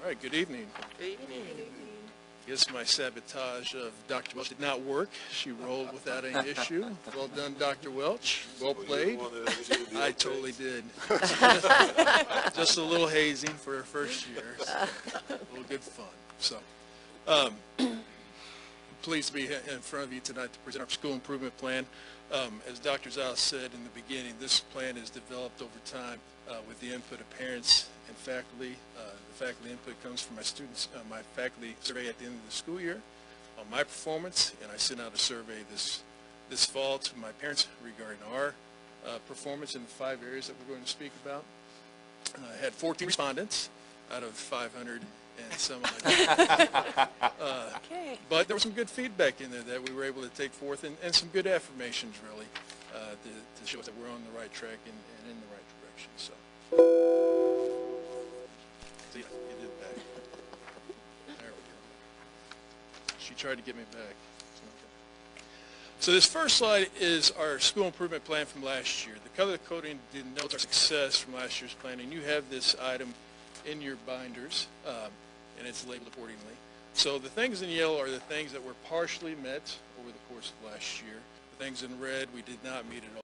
All right, good evening. Good evening. I guess my sabotage of Dr. Welch did not work. She rolled without any issue. Well done, Dr. Welch. Well played. I totally did. Just a little hazing for her first year. So a little good fun. So, pleased to be in front of you tonight to present our school improvement plan. As Dr. Zao said in the beginning, this plan is developed over time with the input of parents and faculty. The faculty input comes from my students, my faculty survey at the end of the school year on my performance, and I sent out a survey this fall to my parents regarding our performance in the 5 areas that we're going to speak about. I had 14 respondents out of 500 and some like that. But there was some good feedback in there that we were able to take forth, and some good affirmations really to show us that we're on the right track and in the right direction. So, see, you did it back. There we go. She tried to get me back. So this first slide is our school improvement plan from last year. The color coding denotes our success from last year's plan, and you have this item in your binders, and it's labeled accordingly. So the things in yellow are the things that were partially met over the course of last year. The things in red we did not meet at all.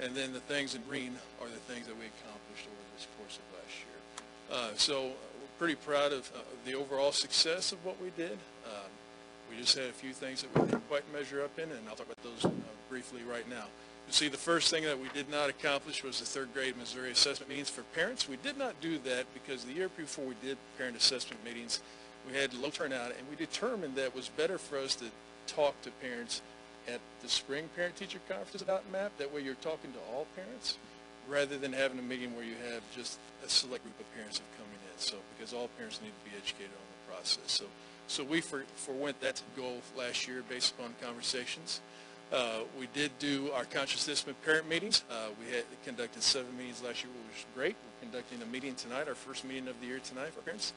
And then the things in green are the things that we accomplished over this course of last year. So we're pretty proud of the overall success of what we did. We just had a few things that we didn't quite measure up in, and I'll talk about those briefly right now. You see, the first thing that we did not accomplish was the third grade Missouri assessment meetings for parents. We did not do that because the year before we did parent assessment meetings, we had low turnout, and we determined that it was better for us to talk to parents at the spring parent-teacher conferences about MAP. That way you're talking to all parents rather than having a meeting where you have just a select group of parents that are coming in. So because all parents need to be educated on the process. So we forwent that goal last year based upon conversations. We did do our conscious assessment parent meetings. We had conducted 7 meetings last year, which was great. We're conducting a meeting tonight, our first meeting of the year tonight for parents,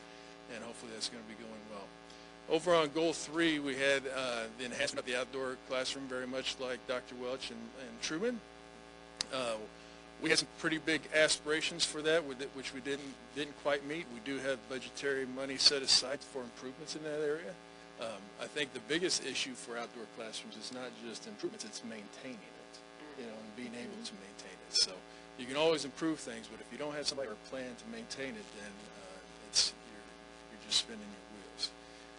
and hopefully that's going to be going well. Over on goal 3, we had the enhancement of the outdoor classroom, very much like Dr. Welch and Truman. We had some pretty big aspirations for that, which we didn't quite meet. We do have budgetary money set aside for improvements in that area. I think the biggest issue for outdoor classrooms is not just improvements, it's maintaining it, and being able to maintain it. So you can always improve things, but if you don't have somebody or a plan to maintain it, then you're just spinning your wheels.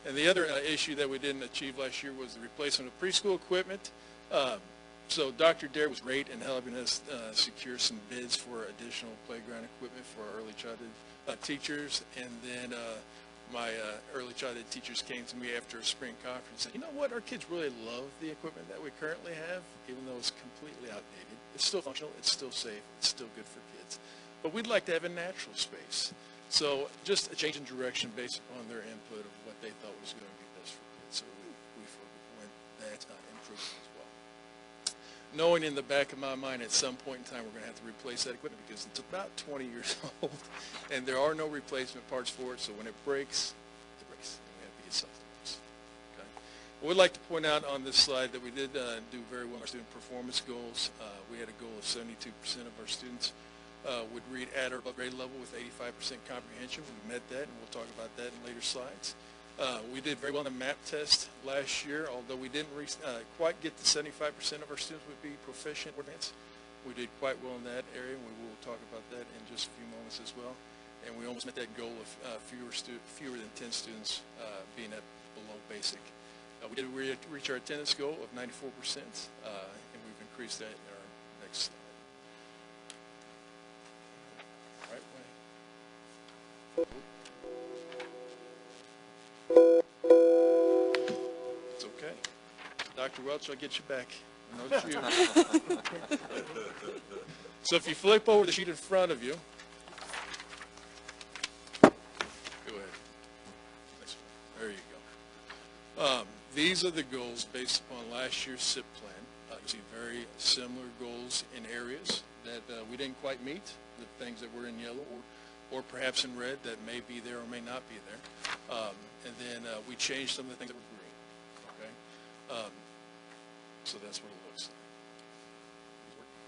And the other issue that we didn't achieve last year was the replacement of preschool equipment. So Dr. Dare was great in helping us secure some bids for additional playground equipment for our early childhood teachers. And then my early childhood teachers came to me after a spring conference and said, you know what, our kids really love the equipment that we currently have, even though it's completely outdated. It's still functional, it's still safe, it's still good for kids. But we'd like to have a natural space. So just a change in direction based upon their input of what they thought was going to be best for kids. So we went that improvement as well. Knowing in the back of my mind at some point in time we're going to have to replace that equipment because it's about 20 years old and there are no replacement parts for it, so when it breaks, and we have to get something else. Okay? Well, we'd like to point out on this slide that we did do very well in our student performance goals. We had a goal of 72% of our students would read at or above grade level with 85% comprehension. We met that, and we'll talk about that in later slides. We did very well on the MAP test last year, although we didn't quite get to 75% of our students would be proficient or advanced. We did quite well in that area, and we will talk about that in just a few moments as well. And we almost met that goal of fewer than 10 students being at below basic. We did reach our attendance goal of 94%, and we've increased that in our next slide. Right way. It's okay. Dr. Welch, I'll get you back. No, it's you. So if you flip over the sheet in front of you, go ahead. Next one. There you go. These are the goals based upon last year's SIP plan. You see very similar goals in areas that we didn't quite meet, the things that were in yellow or perhaps in red that may be there or may not be there. And then we changed some of the things that were green. Okay? So that's what it looks like.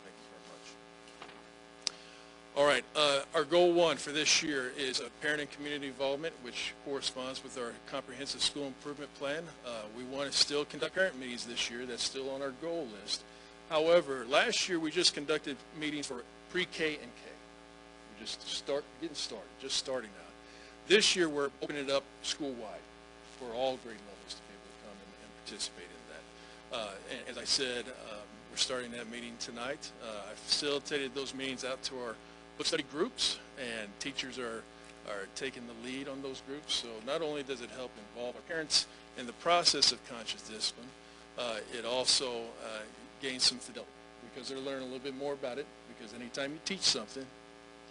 Thank you very much. All right. Our goal one for this year is parent and community involvement, which corresponds with our comprehensive school improvement plan. We want to still conduct parent meetings this year. That's still on our goal list. However, last year we just conducted meetings for pre-K and K. We're just getting started, just starting out. This year we're opening it up school-wide for all grade levels to be able to come and participate in that. And as I said, we're starting that meeting tonight. I facilitated those meetings out to our book study groups, and teachers are taking the lead on those groups. So not only does it help involve our parents in the process of conscious discipline, it also gains some fidelity because they're learning a little bit more about it, because anytime you teach something,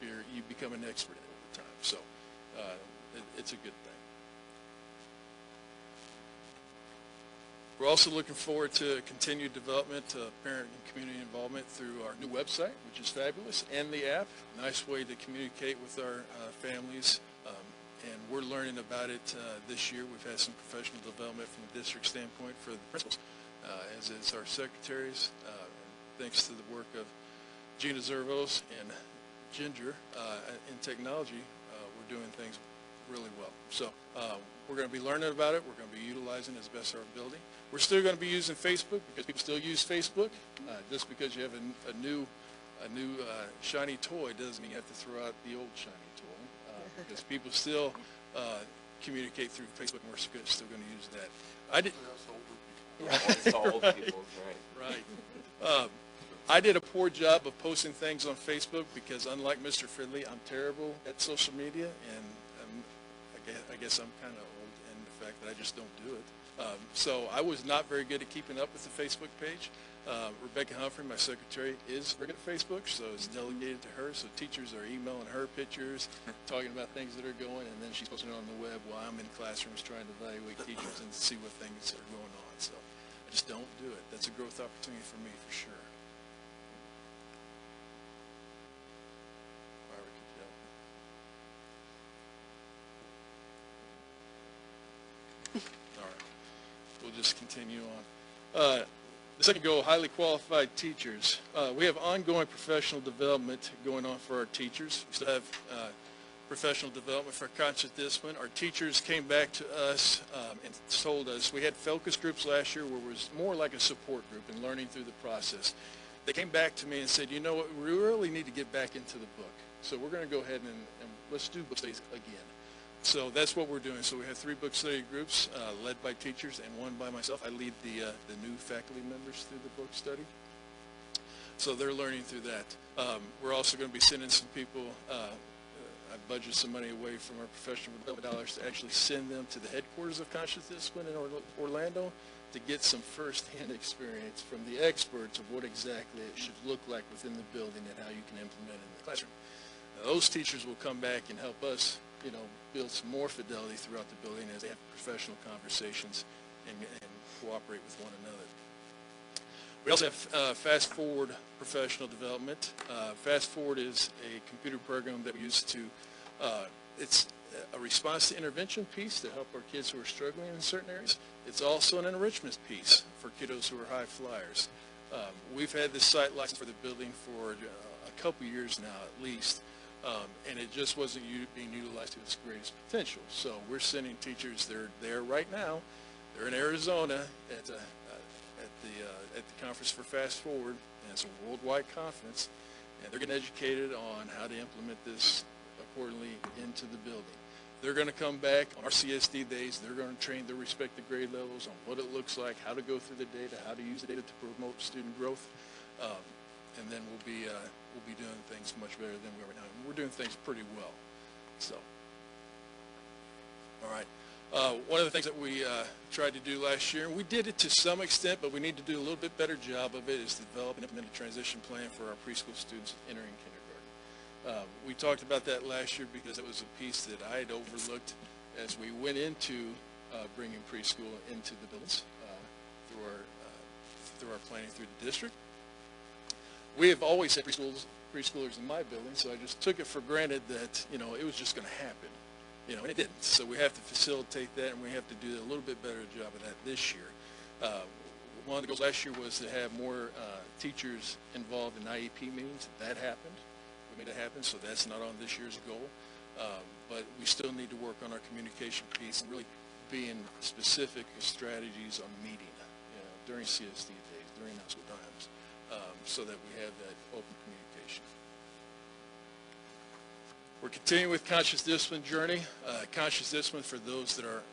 you become an expert in it over time. So it's a good thing. We're also looking forward to continued development of parent and community involvement through our new website, which is fabulous, and the app. Nice way to communicate with our families, and we're learning about it this year. We've had some professional development from a district standpoint for the principals, as is our secretaries. Thanks to the work of Gina Zervos and Ginger in technology, we're doing things really well. So we're going to be learning about it. We're going to be utilizing it as best our ability. We're still going to be using Facebook because people still use Facebook. Just because you have a new shiny toy doesn't mean you have to throw out the old shiny toy, because people still communicate through Facebook, and we're still going to use that. I did. It's all old people, right? Right. I did a poor job of posting things on Facebook because, unlike Mr. Fridley, I'm terrible at social media, and I guess I'm kind of old in the fact that I just don't do it. So I was not very good at keeping up with the Facebook page. Rebecca Humphrey, my secretary, is very good at Facebook, so it's delegated to her. So teachers are emailing her pictures, talking about things that are going, and then she's posting it on the web while I'm in classrooms trying to evaluate teachers and see what things are going on. So I just don't do it. That's a growth opportunity for me, for sure. We'll just continue on. The second goal, highly qualified teachers. We have ongoing professional development going on for our teachers. We still have professional development for conscious discipline. Our teachers came back to us and told us, we had focus groups last year where it was more like a support group and learning through the process. They came back to me and said, you know what, we really need to get back into the book. So we're going to go ahead and let's do book studies again. So that's what we're doing. So we have 3 book study groups led by teachers and 1 by myself. I lead the new faculty members through the book study. So they're learning through that. We're also going to be sending some people, I budgeted some money away from our professional development dollars to actually send them to the headquarters of Conscious Discipline in Orlando to get some first-hand experience from the experts of what exactly it should look like within the building and how you can implement it in the classroom. Now, those teachers will come back and help us, build some more fidelity throughout the building as they have professional conversations and cooperate with one another. We also have Fast Forward professional development. Fast Forward is a computer program that we use to, it's a response to intervention piece to help our kids who are struggling in certain areas. It's also an enrichment piece for kiddos who are high flyers. We've had this site license for the building for a couple years now at least. And it just wasn't being utilized to its greatest potential. So we're sending teachers. They're there right now. They're in Arizona at the conference for Fast Forward, and it's a worldwide conference. And they're getting educated on how to implement this accordingly into the building. They're going to come back on our CSD days. They're going to train their respective grade levels on what it looks like, how to go through the data, how to use the data to promote student growth. And then we'll be doing things much better than we are right now. We're doing things pretty well. So, all right. One of the things that we tried to do last year, and we did it to some extent, but we need to do a little bit better job of it, is develop and implement a transition plan for our preschool students entering kindergarten. We talked about that last year because it was a piece that I had overlooked as we went into bringing preschool into the buildings through our planning through the district. We have always had preschoolers in my building, so I just took it for granted that, it was just going to happen. And it didn't. So we have to facilitate that, and we have to do a little bit better job of that this year. One of the goals last year was to have more teachers involved in IEP meetings. That happened. we made it happen, so that's not on this year's goal. But we still need to work on our communication piece and really being specific with strategies on meeting, during CSD days, during high school times, so that we have that open communication. We're continuing with Conscious Discipline Journey. Conscious Discipline, for those that are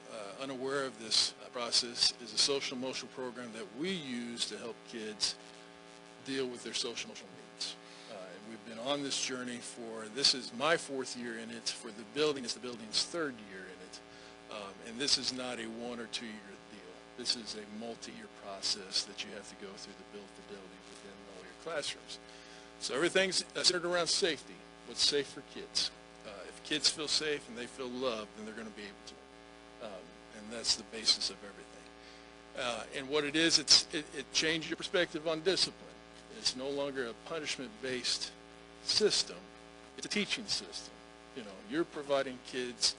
unaware of this process, is a social emotional program that we use to help kids deal with their social emotional needs. And we've been on this journey this is my 4th year in it. For the building, it's the building's 3rd year in it. And this is not a 1 or 2 year deal. This is a multi-year process that you have to go through to build the building within all your classrooms. So everything's centered around safety. What's safe for kids? If kids feel safe and they feel loved, then they're going to be able to. And that's the basis of everything. And what it is, it changed your perspective on discipline. It's no longer a punishment-based system. It's a teaching system. You're providing kids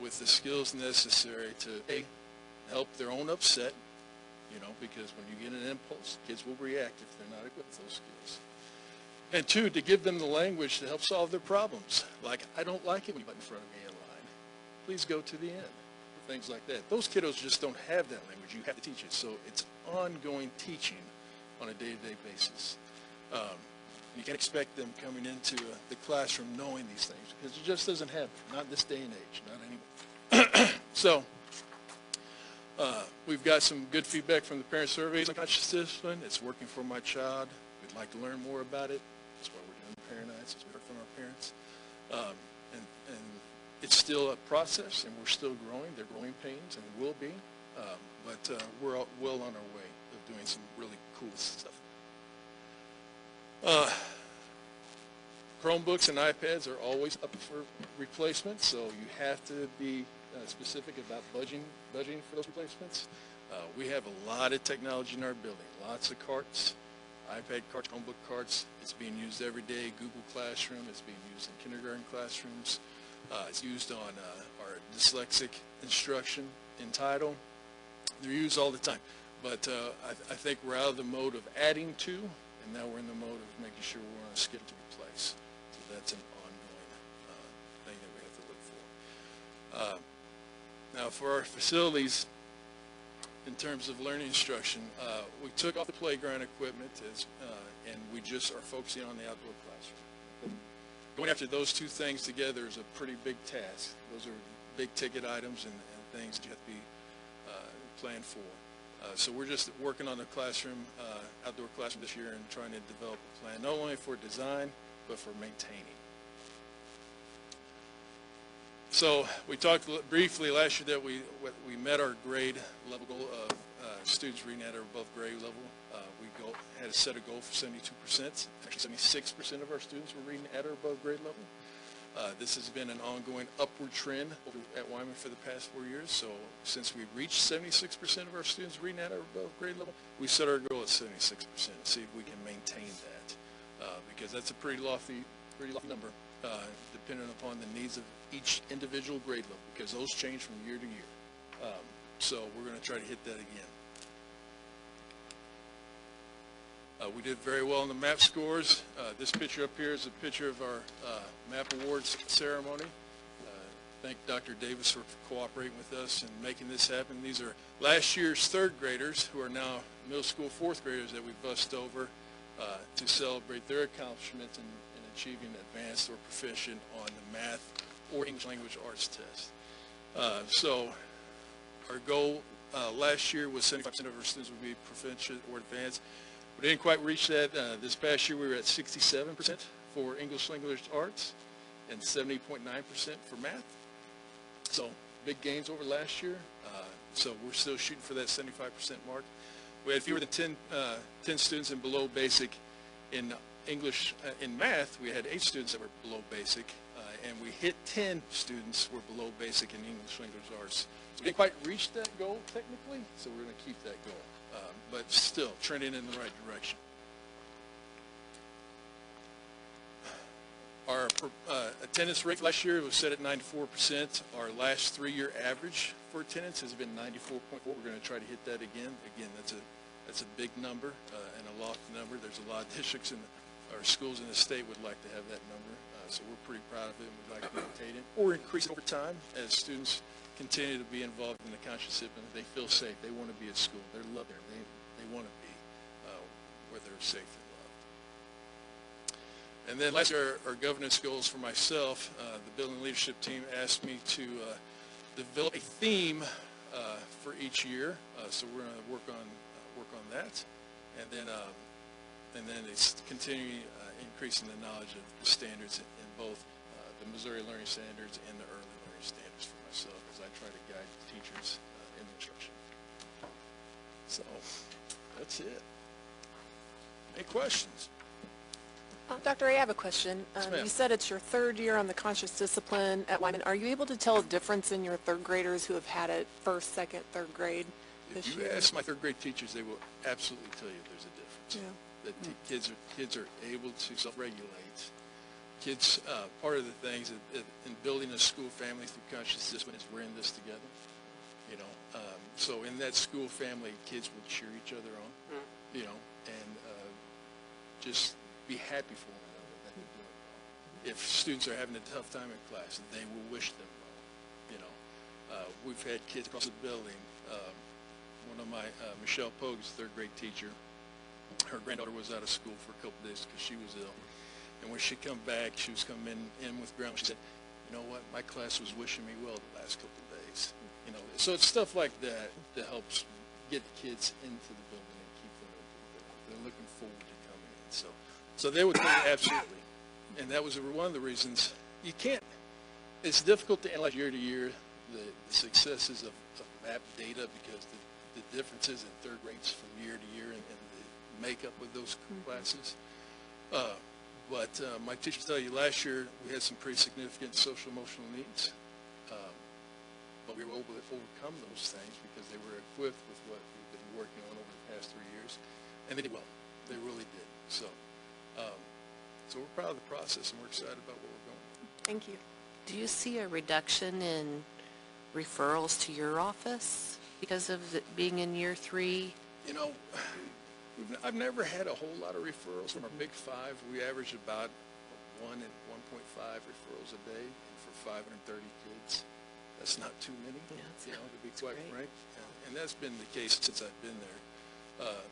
with the skills necessary to help their own upset, because when you get an impulse, kids will react if they're not equipped with those skills. And 2, to give them the language to help solve their problems. Like, I don't like it when you butt in front of me in line. Please go to the end. Things like that. Those kiddos just don't have that language. You have to teach it. So it's ongoing teaching on a day-to-day basis. You can't expect them coming into the classroom knowing these things, because it just doesn't happen. Not this day and age. Not anymore. So we've got some good feedback from the parent surveys on conscious discipline. It's working for my child. We'd like to learn more about it. That's why we're doing the parent nights, as we heard from our parents. And it's still a process, and we're still growing. They're growing pains, and will be. But we're well on our way of doing some really cool stuff. Chromebooks and iPads are always up for replacement, so you have to be specific about budgeting for those replacements. We have a lot of technology in our building, lots of carts, iPad carts, Chromebook carts. It's being used every day. Google Classroom, it's being used in kindergarten classrooms. It's used on our dyslexic instruction in Title. They're used all the time. But I think we're out of the mode of adding to, and now we're in the mode of making sure we're on a schedule to replace. So that's an ongoing thing that we have to look for. Now for our facilities, in terms of learning instruction, we took off the playground equipment and we just are focusing on the outdoor classroom. Going after those two things together is a pretty big task. Those are big ticket items and things that you have to be planned for. So we're just working on the classroom, outdoor classroom this year, and trying to develop a plan, not only for design, but for maintaining. So we talked briefly last year that we met our grade level goal of students reading at or above grade level. We had a set a goal for 72%. Actually, 76% of our students were reading at or above grade level. This has been an ongoing upward trend at Wyman for the past 4 years. So since we reached 76% of our students reading at or above grade level, we set our goal at 76%. See if we can maintain that, because that's a pretty lofty number, depending upon the needs of each individual grade level, because those change from year to year. So we're going to try to hit that again. We did very well in the MAP scores. This picture up here is a picture of our MAP Awards ceremony. Thank Dr. Davis for cooperating with us and making this happen. These are last year's third graders who are now middle school fourth graders that we bussed over to celebrate their accomplishments in achieving advanced or proficient on the math or English language arts test. So our goal last year was 75% of our students would be proficient or advanced. We didn't quite reach that. This past year we were at 67% for English language arts and 70.9% for math. So big gains over last year. So we're still shooting for that 75% mark. We had fewer than 10 students in below basic in English. In math, we had 8 students that were below basic, and we hit 10 students were below basic in English language arts. So we didn't quite reach that goal technically, so we're going to keep that goal. But still trending in the right direction. Our attendance rate last year was set at 94%. Our last 3-year average for attendance has been 94.4. We're going to try to hit that again. Again, that's a big number and a lofty number. There's a lot of districts in or schools in the state would like to have that number. So we're pretty proud of it, and we'd like to maintain it or increase it over time as students continue to be involved in the conscious discipline. They feel safe. They want to be at school. They're loved there. They want to be where they're safe and loved. And then last year, our governance goals for myself, the building leadership team asked me to develop a theme for each year. So we're going to work on that, and then it's continuing increasing the knowledge of the standards in both the Missouri Learning Standards and the Early Learning Standards for myself as I try to guide teachers in instruction. So that's it. Any questions? Dr. A, I have a question. You said it's your third year on the conscious discipline at Wyman. Are you able to tell a difference in your third graders who have had it first, second, third grade this year? If you ask my third grade teachers, they will absolutely tell you there's a difference. Yeah. That kids are able to self-regulate. Kids, part of the things in building a school family through conscious discipline is we're in this together. You know, so in that school family, kids will cheer each other on. You know, and just be happy for one another that they're doing well. If students are having a tough time in class, they will wish them well. You know, we've had kids across the building. One of my Michelle Pogue's third grade teacher. Her granddaughter was out of school for a couple of days because she was ill. And when she come back, she was coming in with grandma. She said, you know what, my class was wishing me well the last couple of days. You know, so it's stuff like that that helps get the kids into the building and keep them in the building. They're looking forward to coming in. So they would tell you absolutely. And that was one of the reasons you can't, it's difficult to analyze year to year the successes of map data because the differences in third grades from year to year and make up with those classes. But my teachers tell you last year we had some pretty significant social emotional needs, but we were able to overcome those things because they were equipped with what we've been working on over the past 3 years, and they did well. They really did. So we're proud of the process, and we're excited about what we're going with. Thank you. Do you see a reduction in referrals to your office because of it being in year 3? You know, I've never had a whole lot of referrals from our big 5. We average about 1 and 1.5 referrals a day, and for 530 kids, that's not too many. Yeah, you know, to be quite frank. And that's been the case since I've been there,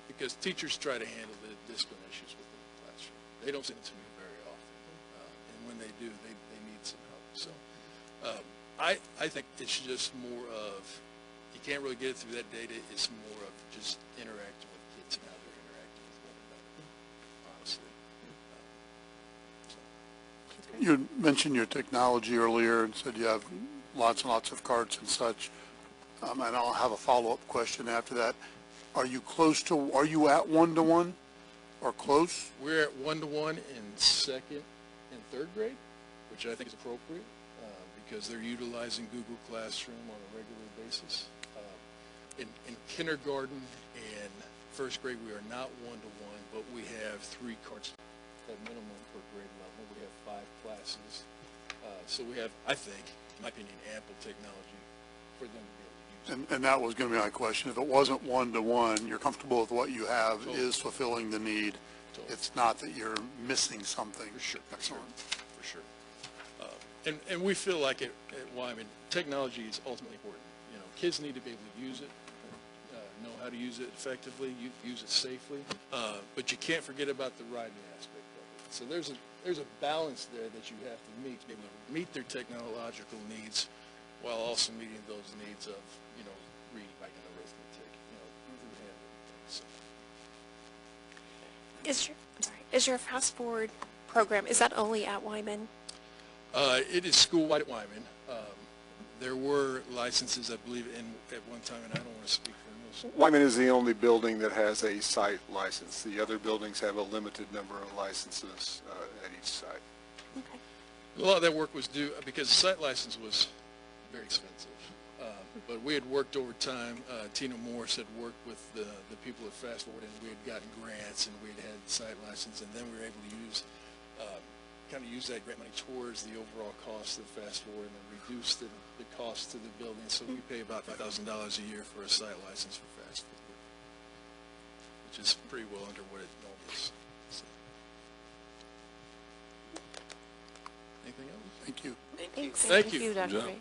because teachers try to handle the discipline issues within the classroom. They don't send it to me very often, and when they do, they need some help. So I think it's just more of, you can't really get it through that data. It's more of just interacting with kids and how they're interacting with one another, honestly. You mentioned your technology earlier and said you have lots and lots of carts and such. And I'll have a follow-up question after that. Are you at one-to-one or close? We're at one-to-one in second and third grade, which I think is appropriate because they're utilizing Google Classroom on a regular basis. In kindergarten and first grade, we are not one-to-one, but we have 3 carts at minimum per grade level. We have 5 classes. So we have, I think, in my opinion, ample technology for them to be able to use. And that was going to be my question. If it wasn't one-to-one, you're comfortable with what you have is fulfilling the need. It's not that you're missing something. For sure. Excellent. For sure. And we feel like at Wyman, technology is ultimately important. You know, kids need to be able to use it, know how to use it effectively, use it safely, but you can't forget about the writing aspect of it. So there's a balance there that you have to meet to be able to meet their technological needs while also meeting those needs of, you know, reading, writing, and arithmetic, you know, through handwritten. So. Is your Fast Forward program, is that only at Wyman? It is school-wide at Wyman. There were licenses, I believe, at one time, and I don't want to speak for most. Wyman is the only building that has a site license. The other buildings have a limited number of licenses at each site. Okay. A lot of that work was due because the site license was very expensive. But we had worked over time. Tina Morris had worked with the people at Fast Forward, and we had gotten grants, and we had the site license, and then we were able to use that grant money towards the overall cost of Fast Forward and then reduce the cost to the building. So we pay about $5,000 a year for a site license for Fast Forward, which is pretty well under what it normally is. So. Anything else? Thank you. Thanks. Thank you. Dr. Good job. Ray.